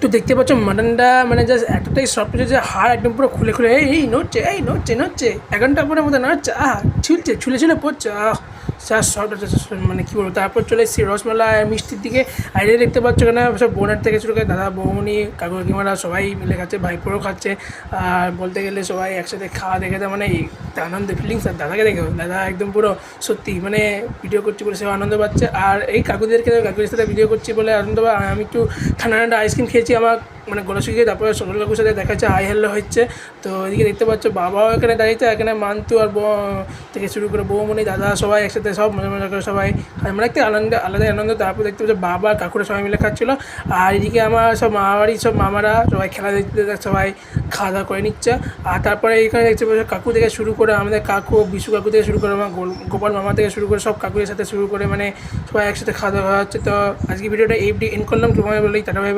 তো দেখতে পাচ্ছ মাটনটা মানে জাস্ট এতটাই সফট হচ্ছে যে হাড় একদম পুরো খুলে খুলে এই নড়ছে নড়ছে 1 ঘন্টা পরে মতো নড়ছে ছুলে পড়ছে স্যার সফট হচ্ছে মানে কী বলবো। তারপর চলে এসেছি রসমালাই আর মিষ্টির দিকে। আর এটা দেখতে পাচ্ছ কেন সব বোনের থেকে শুরু করে দাদা বৌমনি কাকু কাকিমারা সবাই মিলে খাচ্ছে, ভাইপোরও খাচ্ছে। আর বলতে গেলে সবাই একসাথে খাওয়া দেখে মানে আনন্দ ফিলিংস। আর দাদাকে দেখো, দাদা একদম পুরো সত্যি মানে ভিডিও করছি বলে সেও আনন্দ পাচ্ছে। আর এই কাকুদের সাথে ভিডিও করছি বলে আনন্দ পায়। আমি একটু ঠান্ডা আইসক্রিম খেয়েছি, আমার মানে গলা শুকিয়ে। তারপরে সোনাল কাকুর সাথে দেখা যাচ্ছে হাই হ্যালো হচ্ছে। তো এদিকে দেখতে পাচ্ছ বাবাও এখানে দাঁড়িয়েছে, এখানে মান্তু আর থেকে শুরু করে বৌমনি দাদা সবাই একসাথে সব মজা করে সবাই মানে একটা আলাদাই আনন্দ। তারপর দেখতে পাচ্ছ বাবা আর কাকুরা সবাই মিলে খাচ্ছিলো। আর এদিকে আমার সব মামাবাড়ির সব মামারা সবাই খেলা দেখতে সবাই খাওয়া দাওয়া করে নিচ্ছে। আর তারপরে এখানে দেখতে পাচ্ছ কাকু থেকে শুরু করে আমাদের কাকু বিশু কাকু থেকে শুরু করে আমার গোপাল মামা থেকে শুরু করে সব কাকুদের সাথে শুরু করে মানে সবাই একসাথে খাওয়া দাওয়া হচ্ছে। তো আজকে ভিডিওটা এই এন্ড করলাম, তোমায় বলেই টাটা বাই বাই।